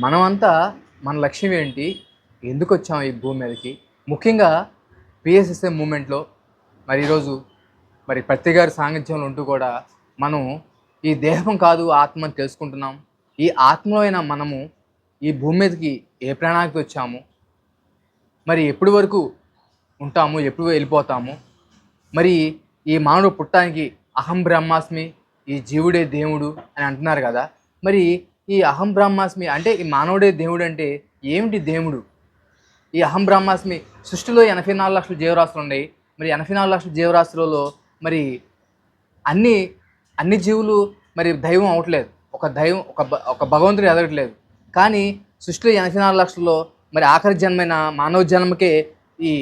మనమంతా మన లక్ష్యం ఏంటి? ఎందుకొచ్చాం ఈ భూమి మీదకి? ముఖ్యంగా పీఎస్ఎస్ఎం మూవ్‌మెంట్‌లో ఈరోజు పత్రి గారి సాంగత్యంలో ఉంటూ కూడా మనం ఈ దేహం కాదు ఆత్మ అని తెలుసుకుంటున్నాం. ఈ ఆత్మలో అయిన మనము ఈ భూమి మీదకి ఏ ప్రణాళికతో వచ్చాము? ఎప్పటి వరకు ఉంటాము? ఎప్పుడు వెళ్ళిపోతాము? మరి ఈ మానవుడు పుట్టడానికి అహం బ్రహ్మాస్మి, ఈ జీవుడే దేవుడు అని అంటున్నారు కదా! మరి ఈ అహం బ్రహ్మాస్మి అంటే ఈ మానవుడే దేవుడు అంటే ఏమిటి దేవుడు? ఈ అహం బ్రహ్మాస్మి సృష్టిలో 84,00,000 జీవరాశులు ఉన్నాయి. 84,00,000 జీవరాశులలో మరి అన్ని అన్ని జీవులు దైవం అవ్వట్లేదు. ఒక భగవంతుడు ఎదగట్లేదు. కానీ సృష్టిలో 84,00,000లో ఆఖరి జన్మైన మానవ జన్మకే ఈ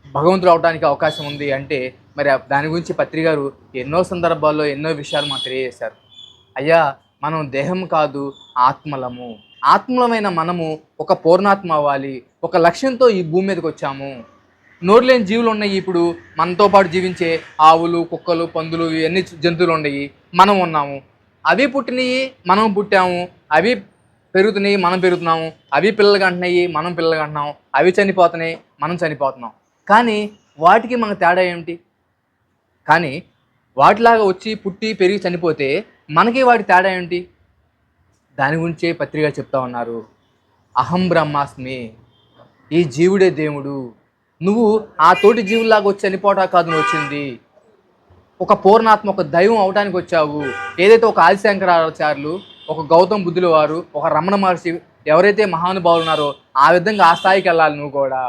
భగవంతుడు అవ్వడానికి అవకాశం ఉంది అంటే దాని గురించి పత్రి గారు ఎన్నో సందర్భాల్లో ఎన్నో విషయాలు మాకు తెలియజేశారు. అయ్యా, మనం దేహం కాదు ఆత్మలము. ఆత్మలమైన మనము ఒక పూర్ణాత్మ అవ్వాలి. ఒక లక్ష్యంతో ఈ భూమి మీదకి వచ్చాము. నోరు లేని జీవులు ఉన్నాయి. ఇప్పుడు మనతో పాటు జీవించే ఆవులు, కుక్కలు, పందులు ఇవన్నీ జంతువులు ఉన్నాయి. మనం ఉన్నాము. అవి పుట్టినవి, మనం పుట్టాము. అవి పెరుగుతున్నాయి, మనం పెరుగుతున్నాము. అవి పిల్లలు కంటున్నాయి, మనం పిల్లలు కంటున్నాము. అవి చనిపోతున్నాయి, మనం చనిపోతున్నాం. కానీ వాటికి మన తేడా ఏమిటి? కానీ వాటిలాగా వచ్చి పుట్టి పెరిగి చనిపోతే మనకి వాటి తేడా ఏంటి? దాని గురించే పత్రిక చెప్తా ఉన్నారు. అహం బ్రహ్మాస్మి, ఈ జీవుడే దేవుడు. నువ్వు ఆ తోటి జీవుల్లాగా వచ్చి చనిపోవటం కాదు నువ్వు వచ్చింది. ఒక పూర్ణాత్మ, ఒక దైవం అవడానికి వచ్చావు. ఏదైతే ఒక ఆదిశంకరాచార్యులు, ఒక గౌతమ బుద్ధుల వారు, ఒక రమణ మహర్షి ఎవరైతే మహానుభావులు ఉన్నారో ఆ విధంగా ఆ స్థాయికి వెళ్ళాలి. నువ్వు కూడా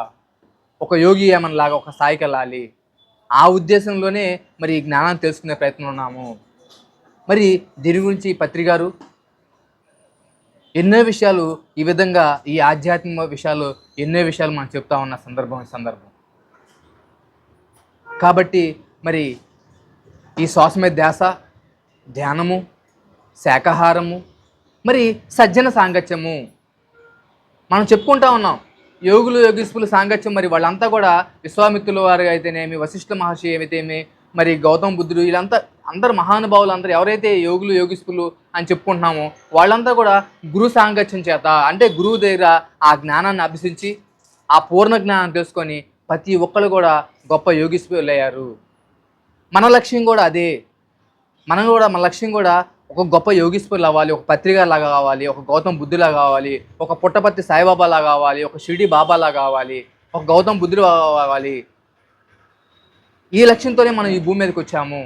ఒక యోగి ఏమనలాగా ఒక స్థాయికి వెళ్ళాలి. ఆ ఉద్దేశంలోనే ఈ జ్ఞానాన్ని తెలుసుకునే ప్రయత్నం ఉన్నాము. దీని గురించి పత్రి గారు ఎన్నో విషయాలు ఈ విధంగా ఈ ఆధ్యాత్మిక విషయాలు ఎన్నో విషయాలు మనం చెప్తా ఉన్న సందర్భం కాబట్టి ఈ శ్వాస మీద ధ్యాస, ధ్యానము, శాకాహారము, సజ్జన సాంగత్యము మనం చెప్పుకుంటా ఉన్నాం. యోగులు యోగీశ్వరుల సాంగత్యం వాళ్ళంతా కూడా విశ్వామిత్రుల వారు అయితేనేమి, వశిష్ఠ మహర్షి ఏమైతేమి, గౌతమ బుద్ధుడు, వీళ్ళంతా అందరు మహానుభావులు అందరూ ఎవరైతే యోగులు యోగీశ్వరులు అని చెప్పుకుంటున్నామో వాళ్ళంతా కూడా గురు సాంగత్యం చేత అంటే గురువు దగ్గర ఆ జ్ఞానాన్ని అభ్యసించి ఆ పూర్ణ జ్ఞానాన్ని తెలుసుకొని ప్రతి ఒక్కరు కూడా గొప్ప యోగీశ్వరులు అయ్యారు. మన లక్ష్యం కూడా అదే. మన లక్ష్యం కూడా ఒక గొప్ప యోగీశ్వరులు అవ్వాలి, ఒక పత్రిక లాగా కావాలి, ఒక గౌతమ బుద్ధులా కావాలి, ఒక పుట్టపర్తి సాయిబాబా లాగా కావాలి, ఒక షిరిడి బాబా లాగా కావాలి, ఒక గౌతమ బుద్ధుడు కావాలి. ఈ లక్ష్యంతోనే మనం ఈ భూమి మీదకి వచ్చాము.